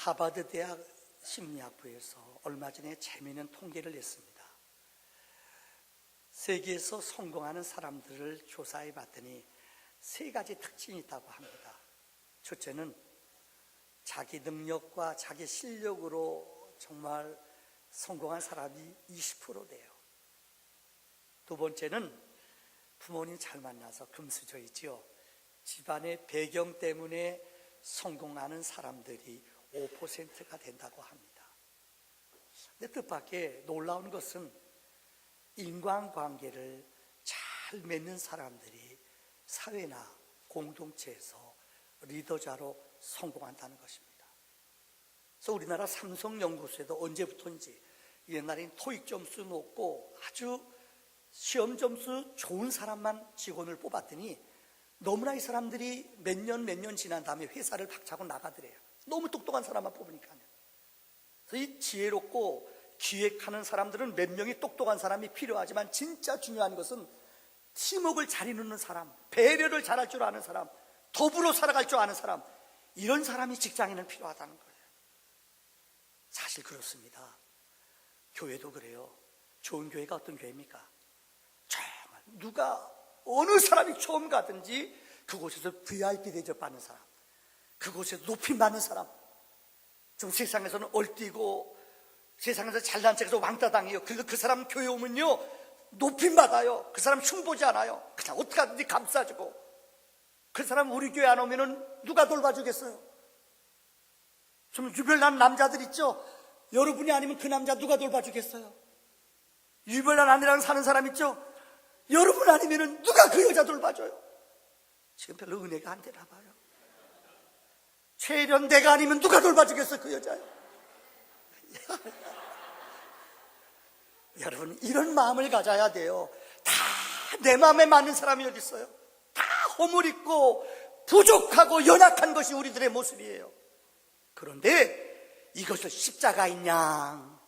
하버드 대학 심리학부에서 얼마 전에 재미있는 통계를 냈습니다. 세계에서 성공하는 사람들을 조사해 봤더니 세 가지 특징이 있다고 합니다. 첫째는 자기 능력과 자기 실력으로 정말 성공한 사람이 20%대요. 두 번째는 부모님 잘 만나서 금수저이지요. 집안의 배경 때문에 성공하는 사람들이 5%가 된다고 합니다. 근데 뜻밖의 놀라운 것은 인간관계를 잘 맺는 사람들이 사회나 공동체에서 리더자로 성공한다는 것입니다. 그래서 우리나라 삼성연구소에도 언제부터인지 옛날엔 토익 점수 높고 아주 시험 점수 좋은 사람만 직원을 뽑았더니 너무나 이 사람들이 몇 년 지난 다음에 회사를 박차고 나가더래요. 너무 똑똑한 사람만 뽑으니까요. 그래서 이 지혜롭고 기획하는 사람들은 몇 명이 똑똑한 사람이 필요하지만 진짜 중요한 것은 팀워크를 잘 이루는 사람, 배려를 잘할 줄 아는 사람, 더불어 살아갈 줄 아는 사람, 이런 사람이 직장에는 필요하다는 거예요. 사실 그렇습니다. 교회도 그래요. 좋은 교회가 어떤 교회입니까? 정말 누가 어느 사람이 처음 가든지 그곳에서 VIP 대접받는 사람, 그곳에서 높임받는 사람. 좀 세상에서는 얼뛰고 세상에서 잘난 척해서 왕따 당해요. 그래서 그 사람 교회 오면요 높임받아요. 그 사람 흉보지 않아요. 그냥 어떻게 하든지 감싸주고. 그 사람 우리 교회 안 오면은 누가 돌봐주겠어요? 좀 유별난 남자들 있죠? 여러분이 아니면 그 남자 누가 돌봐주겠어요? 유별난 아내랑 사는 사람 있죠? 여러분 아니면은 누가 그 여자 돌봐줘요? 지금 별로 은혜가 안 되나 봐요. 최일현 내가 아니면 누가 돌봐주겠어요? 그 여자요? 여러분 이런 마음을 가져야 돼요. 다 내 마음에 맞는 사람이 어디 있어요? 다 허물있고 부족하고 연약한 것이 우리들의 모습이에요. 그런데 이것을 십자가인 양,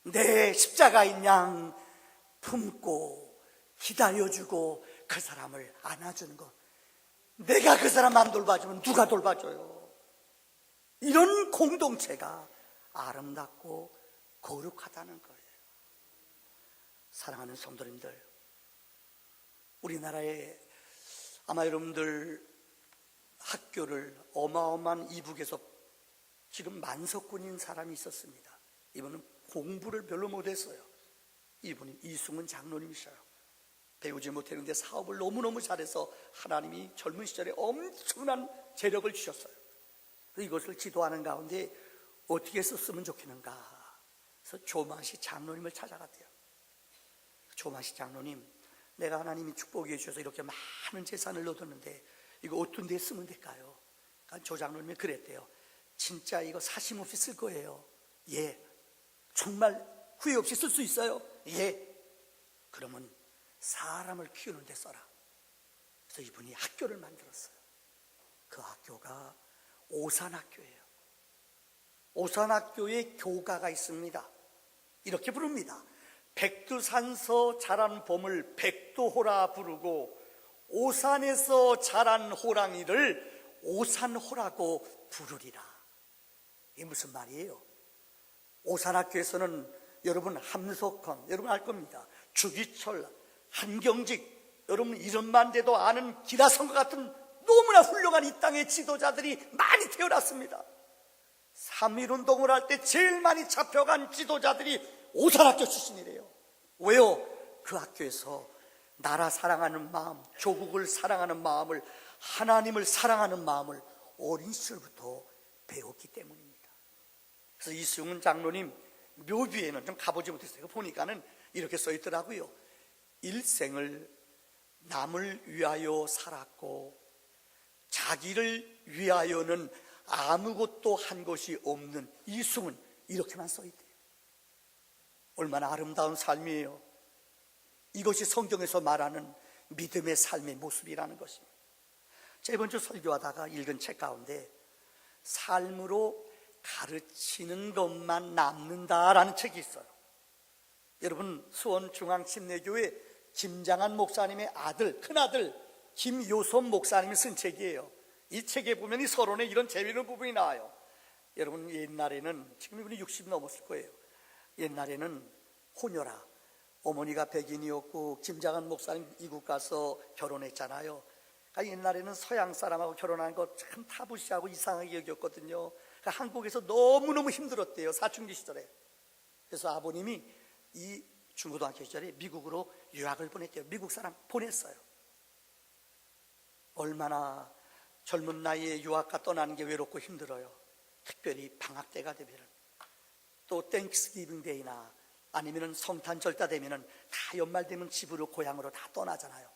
내 십자가인 양 품고 기다려주고 그 사람을 안아주는 것. 내가 그 사람 안 돌봐주면 누가 돌봐줘요? 이런 공동체가 아름답고 거룩하다는 거예요. 사랑하는 성도님들, 우리나라에 아마 여러분들 학교를 어마어마한 이북에서 지금 만석군인 사람이 있었습니다. 이분은 공부를 별로 못했어요. 이분이 이승훈 장로님이셔요. 배우지 못했는데 사업을 너무너무 잘해서 하나님이 젊은 시절에 엄청난 재력을 주셨어요. 이것을 지도하는 가운데 어떻게 썼으면 좋겠는가. 그래서 조마시 장로님을 찾아갔대요. 조마시 장로님, 내가 하나님이 축복해 주셔서 이렇게 많은 재산을 얻었는데 이거 어떤 데 쓰면 될까요? 그러니까 조 장로님이 그랬대요. 진짜 이거 사심 없이 쓸 거예요. 예. 정말 후회 없이 쓸 수 있어요? 예. 그러면 사람을 키우는 데 써라. 그래서 이분이 학교를 만들었어요. 그 학교가 오산학교예요. 오산학교에 교가가 있습니다. 이렇게 부릅니다. 백두산서 자란 봄을 백두호라 부르고 오산에서 자란 호랑이를 오산호라고 부르리라. 이게 무슨 말이에요? 오산학교에서는 여러분 함석헌, 여러분 알 겁니다. 주기철, 한경직, 여러분 이름만 돼도 아는 기라성과 같은 너무나 훌륭한 이 땅의 지도자들이 많이 태어났습니다. 3.1운동을 할 때 제일 많이 잡혀간 지도자들이 오산학교 출신이래요. 왜요? 그 학교에서 나라 사랑하는 마음, 조국을 사랑하는 마음을, 하나님을 사랑하는 마음을 어린 시절부터 배웠기 때문입니다. 그래서 이승훈 장로님 묘비에는 좀 가보지 못했어요. 보니까는 이렇게 써 있더라고요. 일생을 남을 위하여 살았고 자기를 위하여는 아무것도 한 것이 없는 이승훈, 이렇게만 써 있대요. 얼마나 아름다운 삶이에요. 이것이 성경에서 말하는 믿음의 삶의 모습이라는 것입니다. 제가 이번 주 설교하다가 읽은 책 가운데 삶으로 가르치는 것만 남는다라는 책이 있어요. 여러분 수원중앙침례교회 김장한 목사님의 아들, 큰아들 김요섭 목사님이 쓴 책이에요. 이 책에 보면 이 서론에 이런 재미있는 부분이 나와요. 여러분, 옛날에는, 지금 이분이 60 넘었을 거예요. 옛날에는 혼혈아, 어머니가 백인이었고 김장한 목사님 이국 가서 결혼했잖아요. 그러니까 옛날에는 서양 사람하고 결혼하는 거 참 타부시하고 이상하게 여겼거든요. 그러니까 한국에서 너무너무 힘들었대요, 사춘기 시절에. 그래서 아버님이 이 중고등학교 시절에 미국으로 유학을 보냈대요. 미국 사람 보냈어요. 얼마나 젊은 나이에 유학가 떠나는 게 외롭고 힘들어요. 특별히 방학 때가 되면, 또 땡스기빙 데이나 아니면 성탄 절다 되면은 다 연말 되면 집으로, 고향으로 다 떠나잖아요.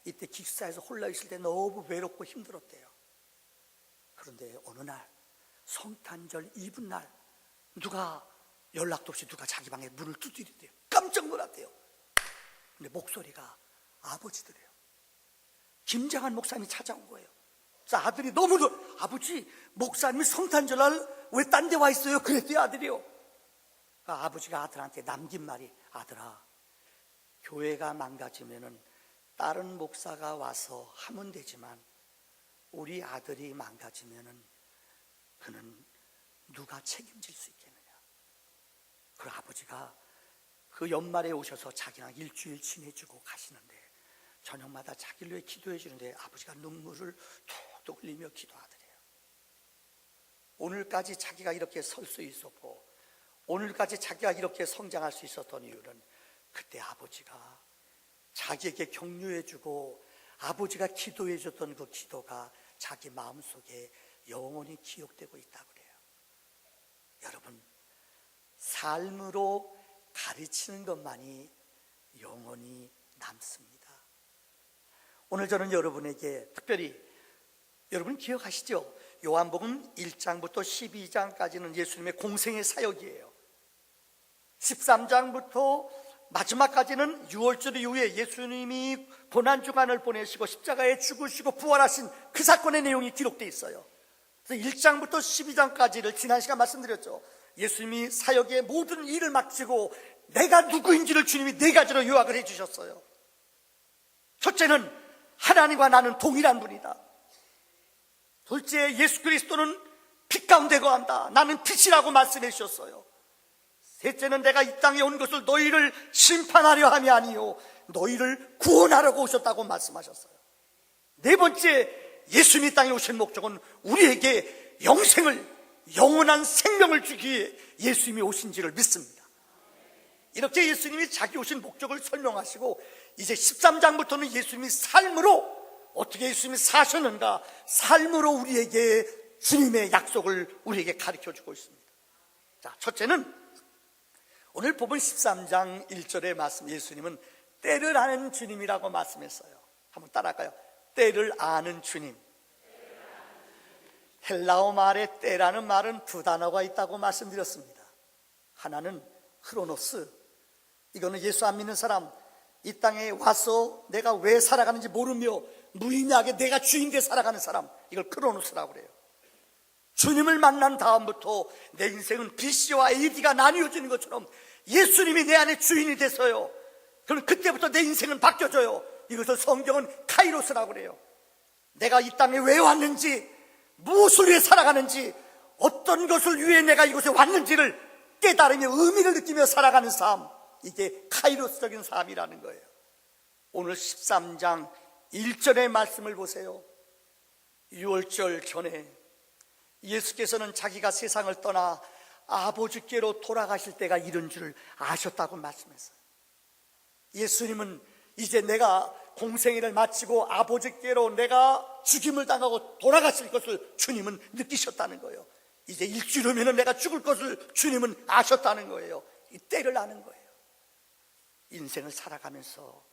이때 기숙사에서 홀라 있을 때 너무 외롭고 힘들었대요. 그런데 어느 날 성탄절 이브날 누가 연락도 없이 누가 자기 방에 문을 두드린대요. 깜짝 놀랐대요. 근데 목소리가 아버지더래요. 김장한 목사님이 찾아온 거예요. 그래서 아들이 너무 아버지, 목사님이 성탄절날 왜 딴 데 와 있어요? 그랬대요, 아들이요. 그러니까 아버지가 아들한테 남긴 말이, 아들아, 교회가 망가지면은 다른 목사가 와서 하면 되지만 우리 아들이 망가지면은 그는 누가 책임질 수 있겠느냐. 그 아버지가 그 연말에 오셔서 자기랑 일주일 지내주고 가시는데 저녁마다 자기를 위해 기도해 주는데 아버지가 눈물을 툭툭 흘리며 기도하더래요. 오늘까지 자기가 이렇게 설 수 있었고 오늘까지 자기가 이렇게 성장할 수 있었던 이유는 그때 아버지가 자기에게 격려해 주고 아버지가 기도해 줬던 그 기도가 자기 마음속에 영원히 기억되고 있다고 그래요. 여러분, 삶으로 가르치는 것만이 영원히 남습니다. 오늘 저는 여러분에게 특별히, 여러분 기억하시죠? 요한복음 1장부터 12장까지는 예수님의 공생의 사역이에요. 13장부터 마지막까지는 유월절 이후에 예수님이 고난주간을 보내시고 십자가에 죽으시고 부활하신 그 사건의 내용이 기록되어 있어요. 그래서 1장부터 12장까지를 지난 시간 말씀드렸죠. 예수님이 사역의 모든 일을 마치고 내가 누구인지를 주님이 네 가지로 요약을 해주셨어요. 첫째는 하나님과 나는 동일한 분이다. 둘째, 예수 그리스도는 빛 가운데 거한다. 나는 빛이라고 말씀해 주셨어요. 셋째는 내가 이 땅에 온 것을 너희를 심판하려 함이 아니요 너희를 구원하려고 오셨다고 말씀하셨어요. 네 번째, 예수님이 땅에 오신 목적은 우리에게 영원한 생명을 주기 위해 예수님이 오신지를 믿습니다. 이렇게 예수님이 자기 오신 목적을 설명하시고 이제 13장부터는 예수님이 삶으로 어떻게 예수님이 사셨는가, 삶으로 우리에게 주님의 약속을 우리에게 가르쳐주고 있습니다. 자, 첫째는 오늘 본문 13장 1절의 말씀, 예수님은 때를 아는 주님이라고 말씀했어요. 한번 따라할까요? 때를 아는 주님. 헬라어 말에 때라는 말은 두 단어가 있다고 말씀드렸습니다. 하나는 크로노스, 이거는 예수 안 믿는 사람, 이 땅에 와서 내가 왜 살아가는지 모르며 무의미하게 내가 주인 돼 살아가는 사람, 이걸 크로노스라고 그래요. 주님을 만난 다음부터 내 인생은 BC와 AD가 나뉘어지는 것처럼 예수님이 내 안에 주인이 돼서요, 그럼 그때부터 내 인생은 바뀌어져요. 이것을 성경은 카이로스라고 그래요. 내가 이 땅에 왜 왔는지, 무엇을 위해 살아가는지, 어떤 것을 위해 내가 이곳에 왔는지를 깨달으며 의미를 느끼며 살아가는 삶, 이게 카이로스적인 삶이라는 거예요. 오늘 13장 1절의 말씀을 보세요. 유월절 전에 예수께서는 자기가 세상을 떠나 아버지께로 돌아가실 때가 이른 줄 아셨다고 말씀했어요. 예수님은 이제 내가 공생애를 마치고 아버지께로 내가 죽임을 당하고 돌아가실 것을 주님은 느끼셨다는 거예요. 이제 일주일 후면 내가 죽을 것을 주님은 아셨다는 거예요. 이 때를 아는 거예요. 인생을 살아가면서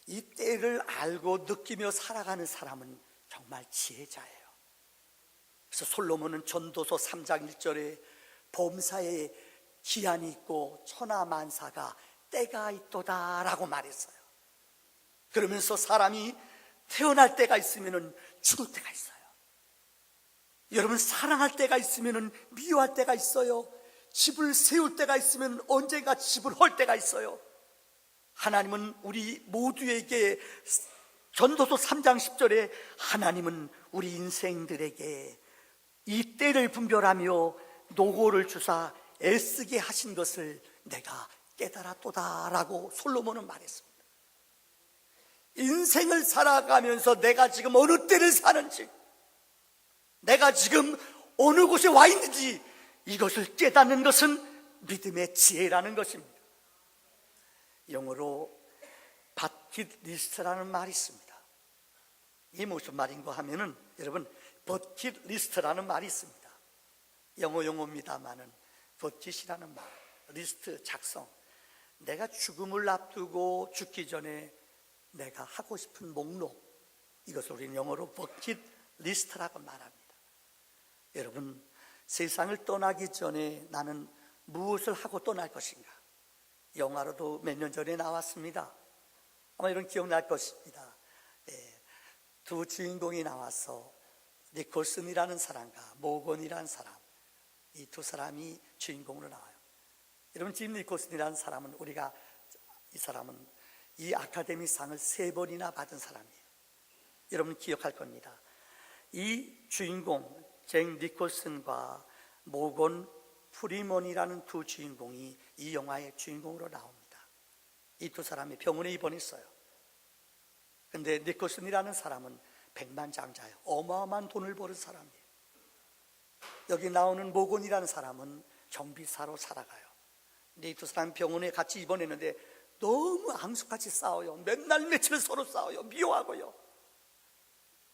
이 때를 알고 느끼며 살아가는 사람은 정말 지혜자예요. 그래서 솔로몬은 전도서 3장 1절에 범사에 기한이 있고 천하만사가 때가 있도다라고 말했어요. 그러면서 사람이 태어날 때가 있으면 죽을 때가 있어요. 여러분, 사랑할 때가 있으면 미워할 때가 있어요. 집을 세울 때가 있으면 언젠가 집을 헐 때가 있어요. 하나님은 우리 모두에게, 전도서 3장 10절에 하나님은 우리 인생들에게 이 때를 분별하며 노고를 주사 애쓰게 하신 것을 내가 깨달았도다라고 솔로몬은 말했습니다. 인생을 살아가면서 내가 지금 어느 때를 사는지, 내가 지금 어느 곳에 와 있는지 이것을 깨닫는 것은 믿음의 지혜라는 것입니다. 영어로 버킷리스트라는 말이 있습니다. 이게 무슨 말인가 하면은 여러분, 버킷리스트라는 말이 있습니다. 영어입니다만은 버킷이라는 말, 리스트, 작성. 내가 죽음을 앞두고 죽기 전에 내가 하고 싶은 목록, 이것을 우리는 영어로 버킷리스트라고 말합니다. 여러분, 세상을 떠나기 전에 나는 무엇을 하고 떠날 것인가? 영화로도 몇 년 전에 나왔습니다. 아마 이런 기억날 것입니다. 두 주인공이 나와서 니콜슨이라는 사람과 모건이라는 사람, 이 두 사람이 주인공으로 나와요. 여러분, 짐 니콜슨이라는 사람은 이 사람은 이 아카데미상을 3번이나 받은 사람이에요. 여러분 기억할 겁니다. 이 주인공 잭 니콜슨과 모건 프리먼이라는 두 주인공이 이 영화의 주인공으로 나옵니다. 이 두 사람이 병원에 입원했어요. 근데 니콜슨이라는 사람은 백만장자예요. 어마어마한 돈을 버는 사람이에요. 여기 나오는 모건이라는 사람은 정비사로 살아가요. 근데 이 두 사람 병원에 같이 입원했는데 너무 앙숙같이 싸워요. 맨날 며칠 서로 싸워요. 미워하고요.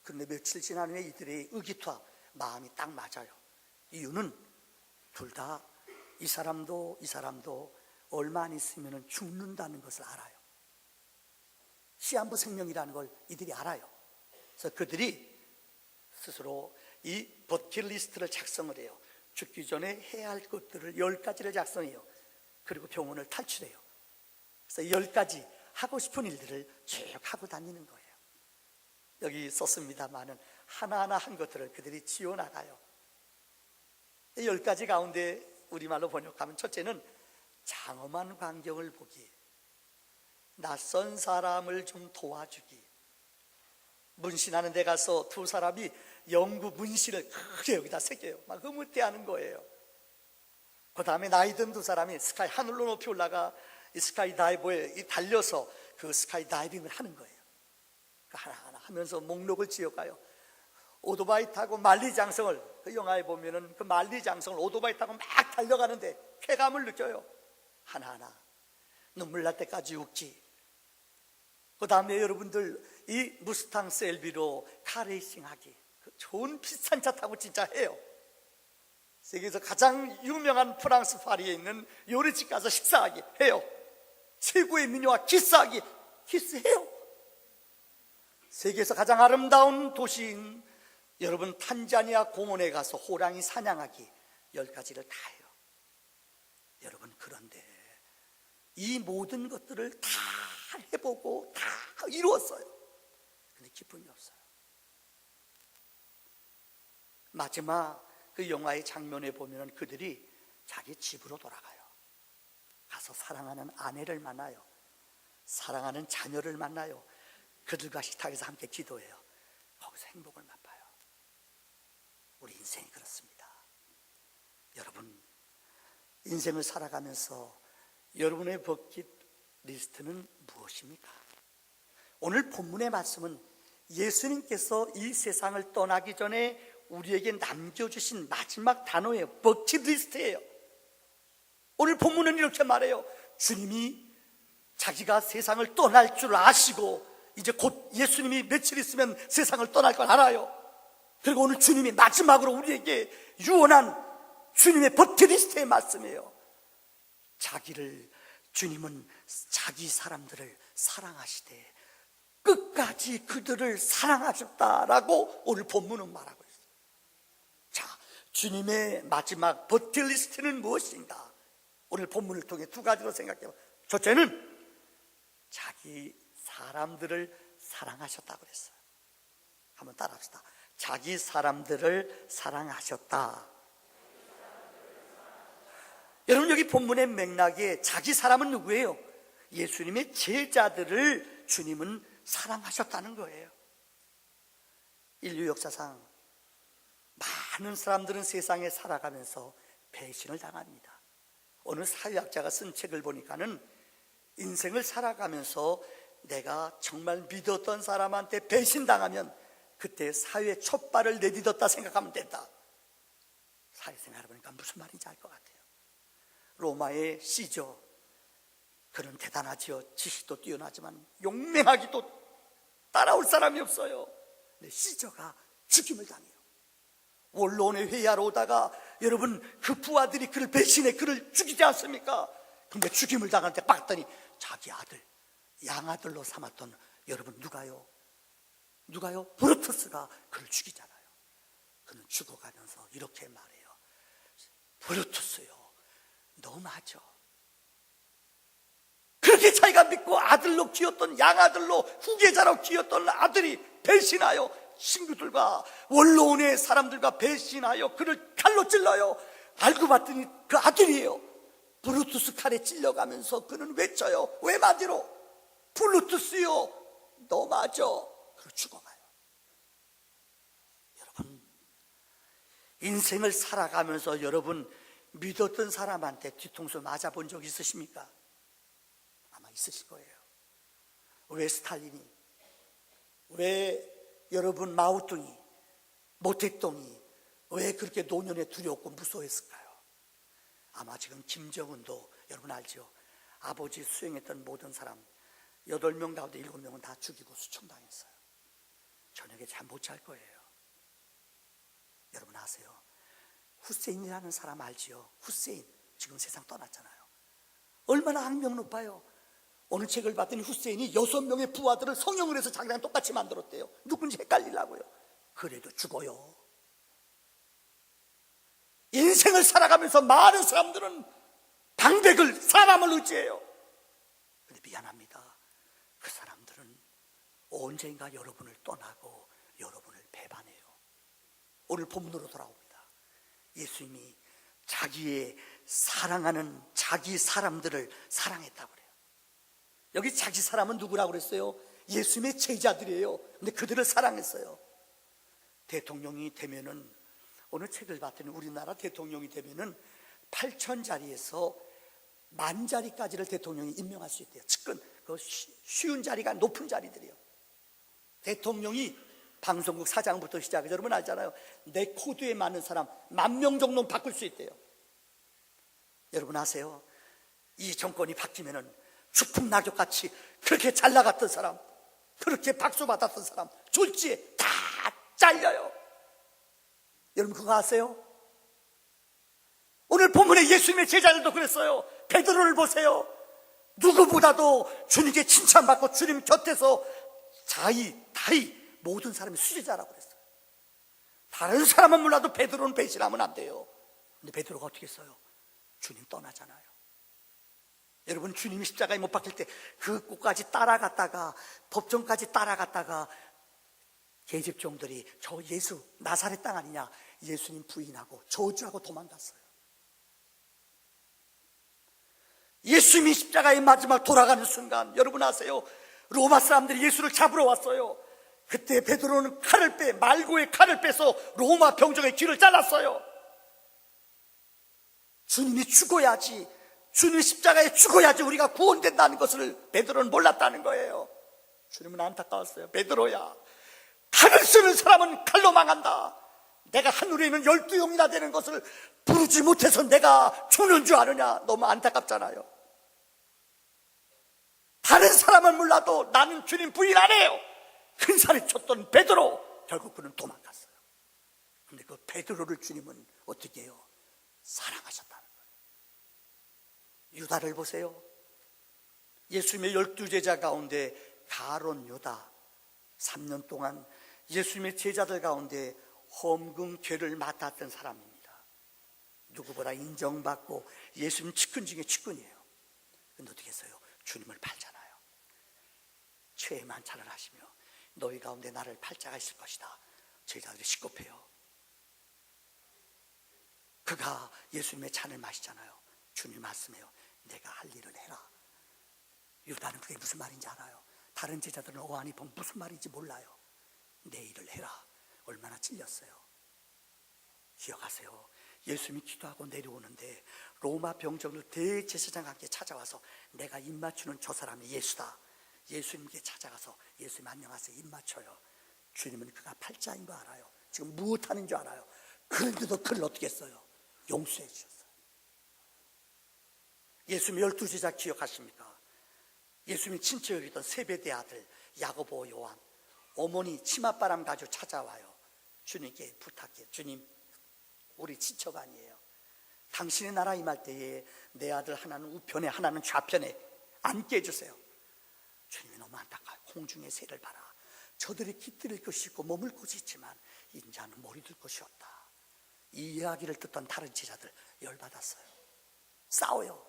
근데 며칠 지난 후에 이들의 의기투합, 마음이 딱 맞아요. 이유는 둘 다 이 사람도 얼마 안 있으면 죽는다는 것을 알아요. 시한부 생명이라는 걸 이들이 알아요. 그래서 그들이 스스로 이 버킷리스트를 작성을 해요. 죽기 전에 해야 할 것들을 10가지를 작성해요. 그리고 병원을 탈출해요. 그래서 10가지 하고 싶은 일들을 쭉 하고 다니는 거예요. 여기 썼습니다만은 하나하나 한 것들을 그들이 지어나가요. 10가지 가운데 우리말로 번역하면 첫째는 장엄한 광경을 보기, 낯선 사람을 좀 도와주기. 문신하는 데 가서 두 사람이 영구 문신을 크게 여기다 새겨요. 막 흐뭇해하는 거예요. 그 다음에 나이 든 두 사람이 하늘로 높이 올라가 이 스카이 다이버에 달려서 그 스카이 다이빙을 하는 거예요. 하나하나 하면서 목록을 지어가요. 오토바이 타고 만리장성을, 그 영화에 보면은 그 만리장성을 오토바이 타고 막 달려가는데 쾌감을 느껴요. 하나하나 눈물 날 때까지 웃기. 그 다음에 여러분들 이 무스탕 셀비로 카레이싱 하기, 그 좋은 비싼 차 타고 진짜 해요. 세계에서 가장 유명한 프랑스 파리에 있는 요리집 가서 식사하기 해요. 최고의 미녀와 키스하기, 키스해요. 세계에서 가장 아름다운 도시인 여러분 탄자니아 공원에 가서 호랑이 사냥하기, 10가지를 다 해요. 여러분, 그런데 이 모든 것들을 다 해보고 다 이루었어요. 근데 기쁨이 없어요. 마지막 그 영화의 장면에 보면 그들이 자기 집으로 돌아가요. 가서 사랑하는 아내를 만나요. 사랑하는 자녀를 만나요. 그들과 식탁에서 함께 기도해요. 거기서 행복을 맛봐요. 우리 인생이 그렇습니다. 여러분, 인생을 살아가면서 여러분의 버킷리스트는 무엇입니까? 오늘 본문의 말씀은 예수님께서 이 세상을 떠나기 전에 우리에게 남겨주신 마지막 단어예요. 버킷리스트예요. 오늘 본문은 이렇게 말해요. 주님이 자기가 세상을 떠날 줄 아시고 이제 곧 예수님이 며칠 있으면 세상을 떠날 걸 알아요. 그리고 오늘 주님이 마지막으로 우리에게 유언한 주님의 버킷리스트의 말씀이에요. 주님은 자기 사람들을 사랑하시되 끝까지 그들을 사랑하셨다라고 오늘 본문은 말하고 있어요. 자, 주님의 마지막 버킷리스트는 무엇인가? 오늘 본문을 통해 2가지로 생각해요. 첫째는 자기 사람들을 사랑하셨다고 그랬어요. 한번 따라합시다. 자기 사람들을 사랑하셨다. 여러분, 여기 본문의 맥락에 자기 사람은 누구예요? 예수님의 제자들을 주님은 사랑하셨다는 거예요. 인류 역사상 많은 사람들은 세상에 살아가면서 배신을 당합니다. 어느 사회학자가 쓴 책을 보니까는 인생을 살아가면서 내가 정말 믿었던 사람한테 배신당하면 그때 사회에 촛발을 내딛었다 생각하면 된다. 사회생활을 보니까 무슨 말인지 알 것 같아요. 로마의 시저, 그는 대단하지요. 지식도 뛰어나지만 용맹하기도 따라올 사람이 없어요. 근데 시저가 죽임을 당해요. 원로원에 회의하러 오다가 여러분 그 부하들이 그를 배신해 그를 죽이지 않습니까? 근데 죽임을 당할 때 봤더니 자기 아들, 양아들로 삼았던 여러분 누가요? 브루투스가 그를 죽이잖아요. 그는 죽어가면서 이렇게 말해요. 브루투스요, 너 맞아. 그렇게 자기가 믿고 아들로 키웠던, 양아들로 후계자로 키웠던 아들이 배신하여 친구들과 원로원의 사람들과 배신하여 그를 칼로 찔러요. 알고 봤더니 그 아들이에요. 브루투스 칼에 찔려가면서 그는 외쳐요. 왜 맞으러? 브루투스요, 너 맞아. 그리고 죽어가요. 여러분, 인생을 살아가면서 여러분 믿었던 사람한테 뒤통수 맞아본 적 있으십니까? 아마 있으실 거예요. 왜 스탈린이, 왜 여러분 마오뚱이, 모택동이 왜 그렇게 노년에 두렵고 무서워했을까요? 아마 지금 김정은도 여러분 알죠? 아버지 수행했던 모든 사람 8명 가운데 7명은 다 죽이고 수청당했어요. 저녁에 잠 못 잘 거예요. 여러분 아세요? 후세인이라는 사람 알지요? 후세인 지금 세상 떠났잖아요. 얼마나 악명 높아요. 어느 책을 봤더니 후세인이 6명의 부하들을 성형을 해서 자기랑 똑같이 만들었대요. 누군지 헷갈리려고요. 그래도 죽어요. 인생을 살아가면서 많은 사람들은 방백을, 사람을 의지해요. 근데 미안합니다. 그 사람들은 언젠가 여러분을 떠나고 여러분을 배반해요. 오늘 본문으로 돌아옵니다. 예수님이 자기의 사랑하는 자기 사람들을 사랑했다고 그래요. 여기 자기 사람은 누구라고 그랬어요? 예수님의 제자들이에요. 근데 그들을 사랑했어요. 대통령이 되면은, 어느 책을 봤더니 우리나라 대통령이 되면은 8,000자리에서 10,000자리까지를 대통령이 임명할 수 있대요. 측근, 그 쉬운 자리가 높은 자리들이요. 대통령이 방송국 사장부터 시작해서 여러분 알잖아요. 내 코드에 맞는 사람 10,000명 정도는 바꿀 수 있대요. 여러분 아세요? 이 정권이 바뀌면은 추풍낙엽같이 그렇게 잘 나갔던 사람, 그렇게 박수 받았던 사람 졸지에 다 잘려요. 여러분 그거 아세요? 오늘 본문에 예수님의 제자들도 그랬어요. 베드로를 보세요. 누구보다도 주님께 칭찬받고 주님 곁에서 다이 모든 사람이 수제자라고 그랬어요. 다른 사람은 몰라도 베드로는 배신하면 안 돼요. 근데 베드로가 어떻게 했어요? 주님 떠나잖아요. 여러분 주님이 십자가에 못 박힐 때 그 곳까지 따라갔다가 법정까지 따라갔다가 계집종들이 저 예수 나사렛 땅 아니냐, 예수님 부인하고 저주하고 도망갔어요. 예수님이 십자가의 마지막 돌아가는 순간 여러분 아세요? 로마 사람들이 예수를 잡으러 왔어요. 그때 베드로는 말고의 칼을 빼서 로마 병정의 귀를 잘랐어요. 주님이 죽어야지, 주님 십자가에 죽어야지 우리가 구원된다는 것을 베드로는 몰랐다는 거예요. 주님은 안타까웠어요. 베드로야, 칼을 쓰는 사람은 칼로 망한다. 내가 하늘에 있는 12용이나 되는 것을 부르지 못해서 내가 죽는 줄 아느냐. 너무 안타깝잖아요. 다른 사람은 몰라도 나는 주님 부인 안 해요. 큰 살이 쳤던 베드로, 결국 그는 도망갔어요. 근데 그 베드로를 주님은 어떻게 해요? 사랑하셨다는 거예요. 유다를 보세요. 예수님의 12제자 가운데 가론 유다, 3년 동안 예수님의 제자들 가운데 헌금 죄를 맡았던 사람입니다. 누구보다 인정받고 예수님 측근 중에 측근이에요. 근데 어떻게 했어요? 주님을 팔잖아요. 죄의 만찬을 하시며 너희 가운데 나를 팔 자가 있을 것이다. 제자들이 시겁해요. 그가 예수님의 잔을 마시잖아요. 주님 말씀해요. 내가 할 일을 해라. 유다는 그게 무슨 말인지 알아요. 다른 제자들은 어안이 보면 무슨 말인지 몰라요. 내 일을 해라. 얼마나 찔렸어요. 기억하세요. 예수님이 기도하고 내려오는데 로마 병정들 대제사장과 함께 찾아와서 내가 입 맞추는 저 사람이 예수다. 예수님께 찾아가서 예수님 안녕하세요 입 맞춰요. 주님은 그가 팔자인 거 알아요. 지금 무엇하는 줄 알아요. 그런데도 그를 어떻게 했어요? 용서해 주셨어요. 예수님 12제자 기억하십니까? 예수님이 친척 여기던 세베대 아들 야고보, 요한, 어머니 치맛바람 가지고 찾아와요. 주님께 부탁해요. 주님, 우리 친척 아니에요. 당신의 나라 임할 때에 내 아들 하나는 우편에 하나는 좌편에 앉게 해주세요. 주님이 너무 안타까워요. 공중의 새를 봐라. 저들이 깃들일 것이 있고 머물 곳이 있지만 인자는 머리 둘 것이 없다. 이 이야기를 듣던 다른 제자들 열받았어요. 싸워요.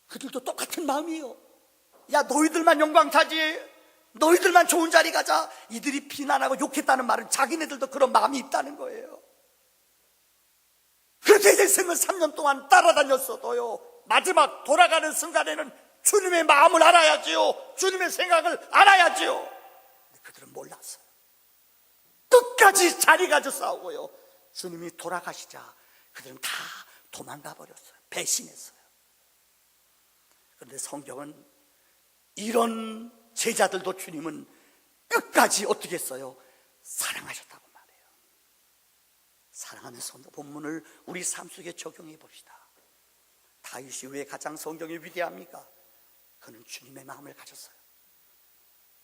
그들도 똑같은 마음이에요. 야, 너희들만 영광 차지해, 너희들만 좋은 자리 가자. 이들이 비난하고 욕했다는 말은 자기네들도 그런 마음이 있다는 거예요. 그 대제생은 3년 동안 따라다녔어도요, 마지막 돌아가는 순간에는 주님의 마음을 알아야지요, 주님의 생각을 알아야지요. 근데 그들은 몰랐어요. 끝까지 자리 가져 싸우고요, 주님이 돌아가시자 그들은 다 도망가 버렸어요. 배신했어요. 그런데 성경은 이런 제자들도 주님은 끝까지 어떻게 했어요? 사랑하셨다고 말해요. 사랑하면서 본문을 우리 삶 속에 적용해 봅시다. 다윗이 왜 가장 성경이 위대합니까? 그는 주님의 마음을 가졌어요.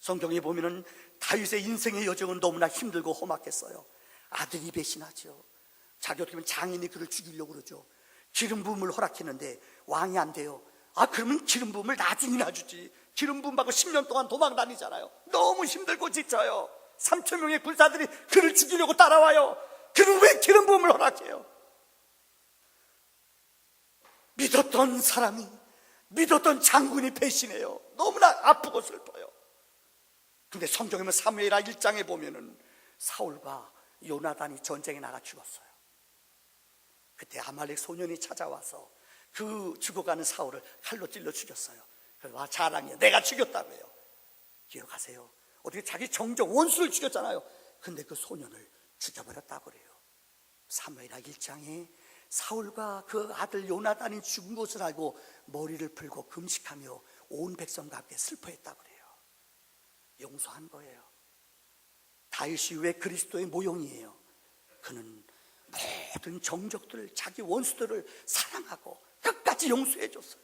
성경에 보면은 다윗의 인생의 여정은 너무나 힘들고 험악했어요. 아들이 배신하죠. 자기 어떻게 보면 장인이 그를 죽이려고 그러죠. 기름 부음을 허락했는데 왕이 안 돼요. 그러면 기름 부음을 나중이나 주지. 기름 부음 받고 10년 동안 도망 다니잖아요. 너무 힘들고 지쳐요. 3천 명의 군사들이 그를 죽이려고 따라와요. 그는 왜 기름 부음을 허락해요? 믿었던 사람이, 믿었던 장군이 배신해요. 너무나 아프고 슬퍼요. 근데 성경에 보면 사무엘하 1장에 보면은 사울과 요나단이 전쟁에 나가 죽었어요. 그때 아말렉 소년이 찾아와서 그 죽어가는 사울을 칼로 찔러 죽였어요. 그래서 와, 자랑이야, 내가 죽였다고 해요. 기억하세요? 어떻게 자기 정적 원수를 죽였잖아요. 근데 그 소년을 죽여버렸다고 그래요. 사무엘하 1장에 사울과 그 아들 요나단이 죽은 것을 알고 머리를 풀고 금식하며 온 백성과 함께 슬퍼했다고 그래요. 용서한 거예요. 다윗이 왜 그리스도의 모형이에요? 그는 모든 정적들, 자기 원수들을 사랑하고 끝까지 용서해 줬어요.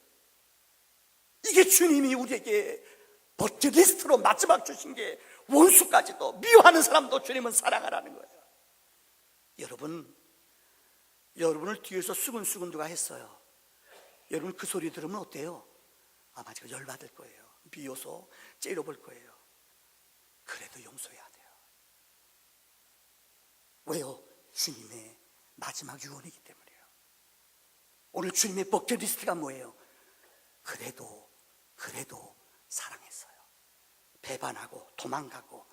이게 주님이 우리에게 버킷리스트로 마지막 주신 게, 원수까지도, 미워하는 사람도 주님은 사랑하라는 거예요. 여러분을 뒤에서 수근수근 누가 했어요. 여러분 그 소리 들으면 어때요? 아마 제가 열받을 거예요. 미워서 째려볼 거예요. 그래도 용서해야 돼요. 왜요? 주님의 마지막 유언이기 때문이에요. 오늘 주님의 버킷리스트가 뭐예요? 그래도 사랑했어요. 배반하고 도망가고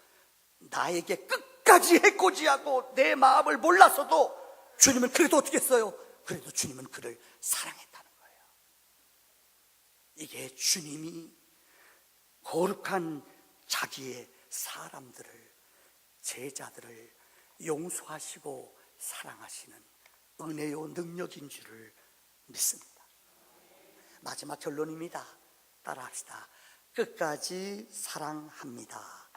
나에게 끝까지 해코지하고 내 마음을 몰랐어도 주님은 그래도 어떻게 했어요? 그래도 주님은 그를 사랑했다는 거예요. 이게 주님이 거룩한 자기의 사람들을, 제자들을 용서하시고 사랑하시는 은혜요 능력인 줄을 믿습니다. 마지막 결론입니다. 따라합시다. 끝까지 사랑합니다.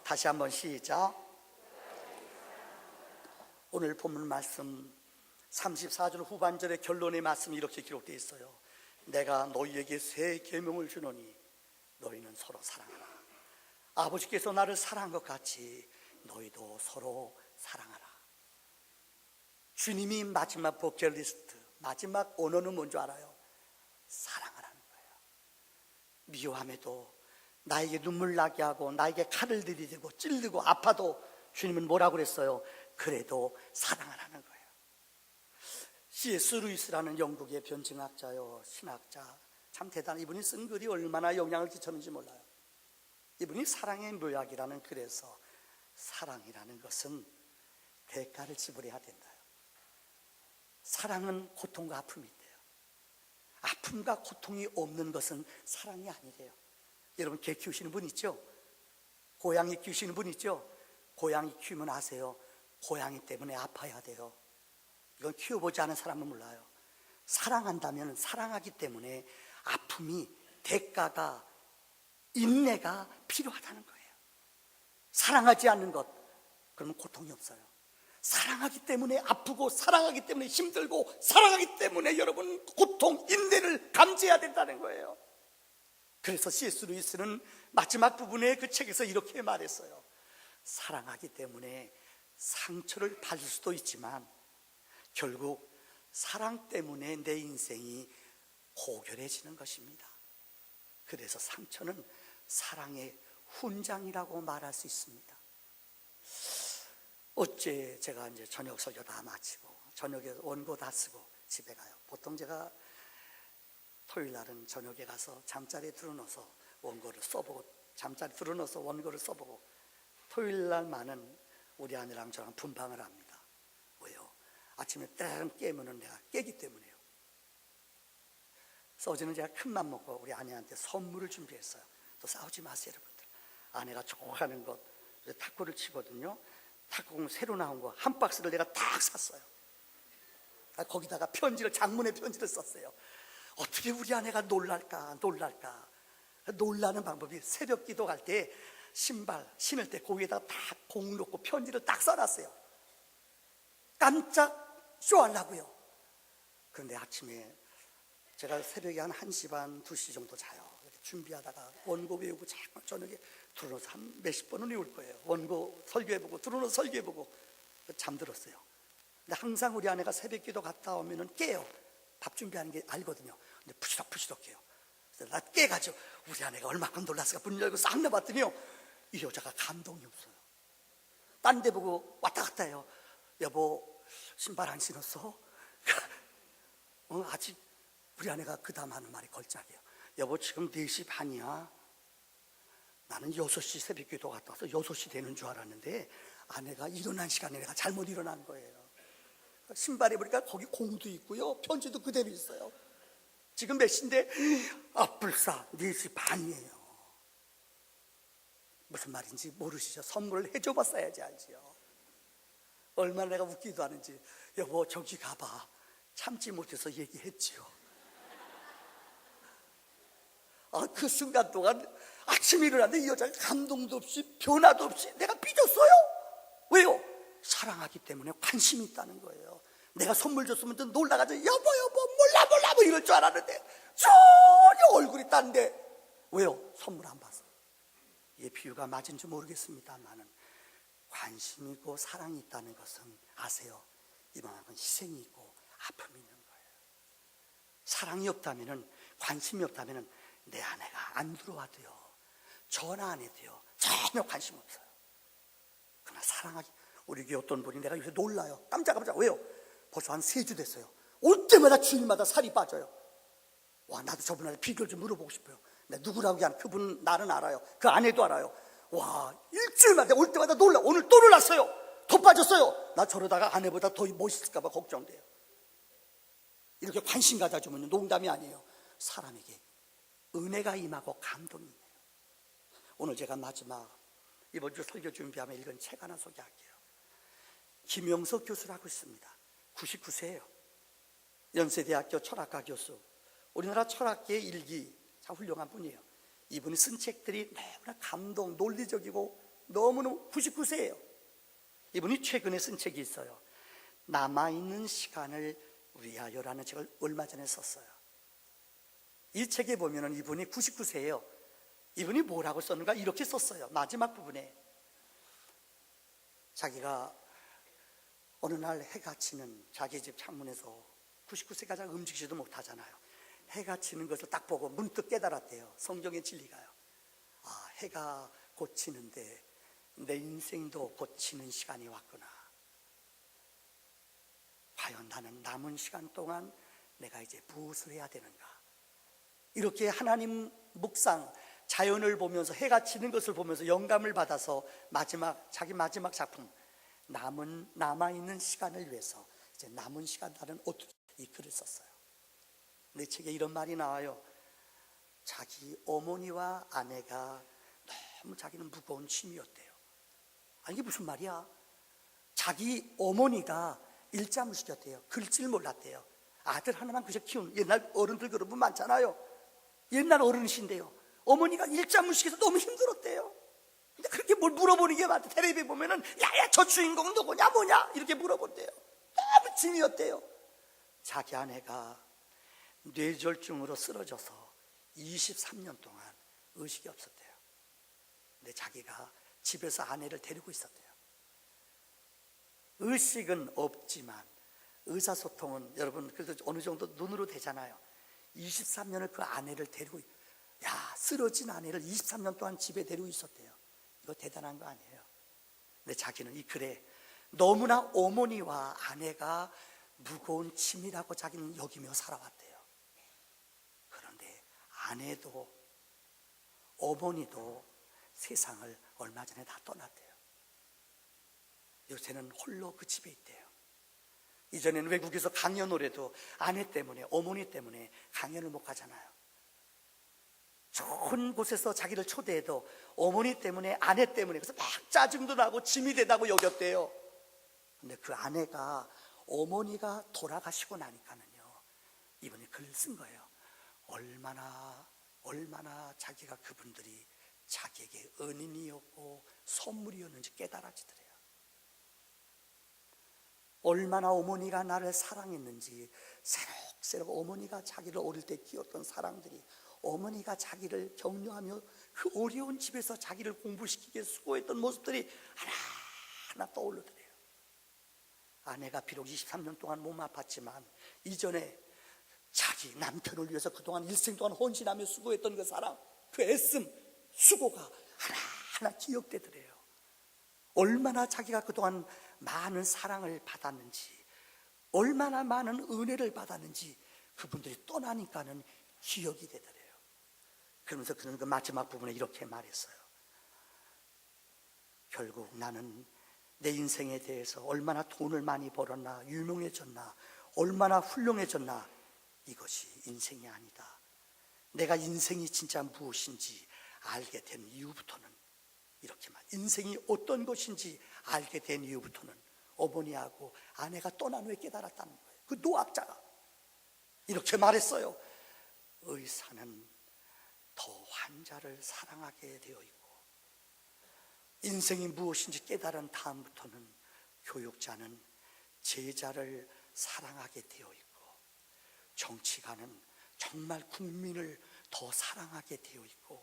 다시 한번 시작. 오늘 본문 말씀 34절 후반절의 결론의 말씀이 이렇게 기록되어 있어요. 내가 너희에게 새 계명을 주노니 너희는 서로 사랑하라. 아버지께서 나를 사랑한 것 같이 너희도 서로 사랑하라. 주님이 마지막 버킷리스트, 마지막 언어는 뭔지 알아요? 사랑하라는 거예요. 미워함에도, 나에게 눈물 나게 하고 나에게 칼을 들이대고 찔르고 아파도 주님은 뭐라고 그랬어요? 그래도 사랑하라는 거예요. C.S. 루이스라는 영국의 변증학자요, 신학자, 참 대단한, 이분이 쓴 글이 얼마나 영향을 끼쳤는지 몰라요. 이분이 사랑의 묘약이라는 글에서 사랑이라는 것은 대가를 지불해야 된다. 사랑은 고통과 아픔이 있대요. 아픔과 고통이 없는 것은 사랑이 아니래요. 여러분 개 키우시는 분 있죠? 고양이 키우시는 분 있죠? 고양이 키우면 아세요? 고양이 때문에 아파야 돼요. 이건 키워보지 않은 사람은 몰라요. 사랑한다면 사랑하기 때문에 아픔이, 대가가, 인내가 필요하다는 거예요. 사랑하지 않는 것, 그러면 고통이 없어요. 사랑하기 때문에 아프고, 사랑하기 때문에 힘들고, 사랑하기 때문에 여러분 고통, 인내를 감지해야 된다는 거예요. 그래서 C.S. 루이스는 마지막 부분에 그 책에서 이렇게 말했어요. 사랑하기 때문에 상처를 받을 수도 있지만 결국 사랑 때문에 내 인생이 고결해지는 것입니다. 그래서 상처는 사랑의 훈장이라고 말할 수 있습니다. 어째 제가 이제 저녁 설교 다 마치고 저녁에 원고 다 쓰고 집에 가요. 보통 제가 토요일 날은 저녁에 가서 잠자리에 들어넣어서 원고를 써보고, 잠자리 들어넣어서 원고를 써보고, 토요일 날만은 우리 아내랑 저랑 분방을 합니다. 왜요? 아침에 때랑 깨면은 내가 깨기 때문에요. 그래서 어제는 제가 큰맘 먹고 우리 아내한테 선물을 준비했어요. 또 싸우지 마세요, 여러분들. 아내가 좋아하는 것, 탁구를 치거든요. 탁구공 새로 나온 거 한 박스를 내가 딱 샀어요. 거기다가 편지를, 장문의 편지를 썼어요. 어떻게 우리 아내가 놀랄까. 놀라는 방법이, 새벽 기도 갈 때 신발 신을 때 거기에다가 다 공 놓고 편지를 딱 써놨어요. 깜짝 쇼하려고요. 그런데 아침에 제가 새벽에 한 1시 반, 2시 정도 자요. 이렇게 준비하다가 원고 외우고 자꾸 저녁에 들어서 한 몇십 번은 외울 거예요. 원고 설교해보고 들어서 설교해보고 잠들었어요. 근데 항상 우리 아내가 새벽 기도 갔다 오면은 깨요. 밥 준비하는 게 알거든요. 근데 푸시럭푸시럭 해요. 그래서 나 깨가지고 우리 아내가 얼마큼 놀랐을까. 문 열고 싹 나봤더니요, 이 여자가 감동이 없어요. 딴 데 보고 왔다 갔다 해요. 여보, 신발 안 신었어? 아직. 우리 아내가 그 다음 하는 말이 걸작이에요. 여보, 지금 4시 반이야. 나는 6시 새벽 기도 갔다 와서 6시 되는 줄 알았는데 아내가 일어난 시간에 내가 잘못 일어난 거예요. 신발에 보니까 거기 공도 있고요, 편지도 그대로 있어요. 지금 몇 시인데? 불사 4시 반이에요. 무슨 말인지 모르시죠? 선물을 해줘 봤어야지 알지요. 얼마나 내가 웃기도 하는지. 여보, 저기 가봐. 참지 못해서 얘기했지요. 그 순간 동안 아침에 일어났는데 이 여자가 감동도 없이 변화도 없이, 내가 삐졌어요. 왜요? 사랑하기 때문에 관심이 있다는 거예요. 내가 선물 줬으면 좀 놀라가지고 여보 몰라 뭐 이럴 줄 알았는데 전혀 얼굴이 딴데. 왜요? 선물 안 받아서. 이 비유가 맞은지 모르겠습니다만은 관심이고 사랑이 있다는 것은 아세요? 이만큼 희생이 있고 아픔이 있는 거예요. 사랑이 없다면은, 관심이 없다면은 내 아내가 안 들어와도요, 전화 안 해도요, 전혀 관심 없어요. 그러나 사랑하기, 우리 교회 어떤 분이, 내가 요새 놀라요. 깜짝. 왜요? 벌써 한 3주 됐어요. 올 때마다 주일마다 살이 빠져요. 와, 나도 저분한테 비결 좀 물어보고 싶어요. 내가 누구라고 하는, 그분 나는 알아요. 그 아내도 알아요. 와, 일주일마다 올 때마다 놀라. 오늘 또 놀랐어요. 더 빠졌어요. 나 저러다가 아내보다 더 멋있을까봐 걱정돼요. 이렇게 관심 가져주면 농담이 아니에요. 사람에게 은혜가 임하고 감동이 있네요. 오늘 제가 마지막 이번 주 설교 준비하며 읽은 책 하나 소개할게요. 김영석 교수라고 있습니다. 99세예요. 연세대학교 철학과 교수, 우리나라 철학계의 일기, 참 훌륭한 분이에요. 이분이 쓴 책들이 너무나 감동, 논리적이고 너무너무. 99세예요. 이분이 최근에 쓴 책이 있어요. 남아있는 시간을 위하여라는 책을 얼마 전에 썼어요. 이 책에 보면은 이분이 99세예요. 이분이 뭐라고 썼는가 이렇게 썼어요. 마지막 부분에 자기가 어느 날 해가 치는, 자기 집 창문에서 99세가 잘 움직이지도 못하잖아요. 해가 치는 것을 딱 보고 문득 깨달았대요. 성경의 진리가요. 해가 곧 치는데 내 인생도 곧 치는 시간이 왔구나. 과연 나는 남은 시간 동안 내가 이제 무엇을 해야 되는가. 이렇게 하나님 묵상, 자연을 보면서, 해가 치는 것을 보면서 영감을 받아서 자기 마지막 작품, 남아있는 시간을 위해서 이제 남은 시간 나는 어떻게, 이 글을 썼어요. 내 책에 이런 말이 나와요. 자기 어머니와 아내가 너무 자기는 무거운 짐이었대요. 이게 무슨 말이야? 자기 어머니가 일자무식이었대요. 글질 몰랐대요. 아들 하나만 그저 키우는, 옛날 어른들 그런 분 많잖아요. 옛날 어른이신데요, 어머니가 일자무식해서 너무 힘들었대요. 근데 그렇게 뭘 물어보는 게 맞다. 텔레비에 보면은 야야 저 주인공 누구냐 뭐냐 이렇게 물어본대요. 너무 짐이었대요. 자기 아내가 뇌졸중으로 쓰러져서 23년 동안 의식이 없었대요. 근데 자기가 집에서 아내를 데리고 있었대요. 의식은 없지만 의사소통은 여러분 그래도 어느 정도 눈으로 되잖아요. 23년을 그 아내를 데리고, 쓰러진 아내를 23년 동안 집에 데리고 있었대요. 이거 대단한 거 아니에요. 근데 자기는 이 글에 너무나 어머니와 아내가 무거운 짐이라고 자기는 여기며 살아왔대요. 그런데 아내도 어머니도 세상을 얼마 전에 다 떠났대요. 요새는 홀로 그 집에 있대요. 이전에는 외국에서 강연 오래도 아내 때문에, 어머니 때문에 강연을 못 가잖아요. 좋은 곳에서 자기를 초대해도 어머니 때문에, 아내 때문에, 그래서 막 짜증도 나고 짐이 되다고 여겼대요. 근데 그 아내가, 어머니가 돌아가시고 나니까는요, 이번에 글을 쓴 거예요. 얼마나 자기가 그분들이 자기에게 은인이었고 선물이었는지 깨달아지더래요. 얼마나 어머니가 나를 사랑했는지, 새록새록 어머니가 자기를 어릴 때 키웠던 사랑들이, 어머니가 자기를 격려하며 그 어려운 집에서 자기를 공부시키게 수고했던 모습들이 하나하나 떠오르더래요. 아내가 비록 23년 동안 몸 아팠지만 이전에 자기 남편을 위해서 그동안 일생 동안 헌신하며 수고했던 그 사랑, 그 애씀, 수고가 하나하나 기억되더래요. 얼마나 자기가 그동안 많은 사랑을 받았는지, 얼마나 많은 은혜를 받았는지 그분들이 떠나니까는 기억이 되더래요. 그러면서 그는 그 마지막 부분에 이렇게 말했어요. 결국 나는 내 인생에 대해서 얼마나 돈을 많이 벌었나, 유명해졌나, 얼마나 훌륭해졌나, 이것이 인생이 아니다. 내가 인생이 진짜 무엇인지 알게 된 이후부터는, 이렇게 말, 인생이 어떤 것인지 알게 된 이후부터는 어머니하고 아내가 떠난 후에 깨달았다는 거예요. 그 노학자가 이렇게 말했어요. 의사는 더 환자를 사랑하게 되어 있고, 인생이 무엇인지 깨달은 다음부터는 교육자는 제자를 사랑하게 되어 있고, 정치가는 정말 국민을 더 사랑하게 되어 있고,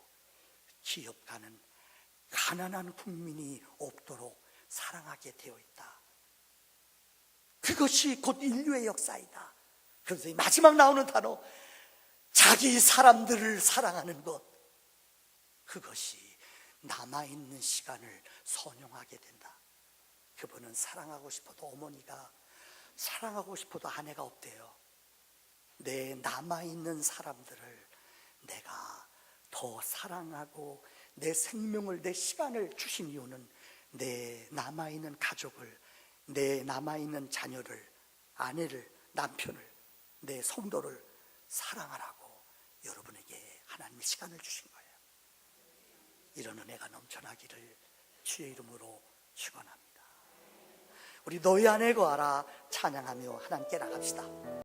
기업가는 가난한 국민이 없도록 사랑하게 되어 있다. 그것이 곧 인류의 역사이다. 그래서 이 마지막 나오는 단어, 자기 사람들을 사랑하는 것, 그것이 남아있는 시간을 선용하게 된다. 그분은 사랑하고 싶어도 어머니가, 사랑하고 싶어도 아내가 없대요. 내 남아있는 사람들을 내가 더 사랑하고 내 생명을, 내 시간을 주신 이유는 내 남아있는 가족을, 내 남아있는 자녀를, 아내를, 남편을, 내 성도를 사랑하라고 여러분에게 하나님이 시간을 주신 거예요. 이런 은혜가 넘쳐나기를 주의 이름으로 축원합니다. 우리 너희 안에 거하라 찬양하며 하나님께 나갑시다.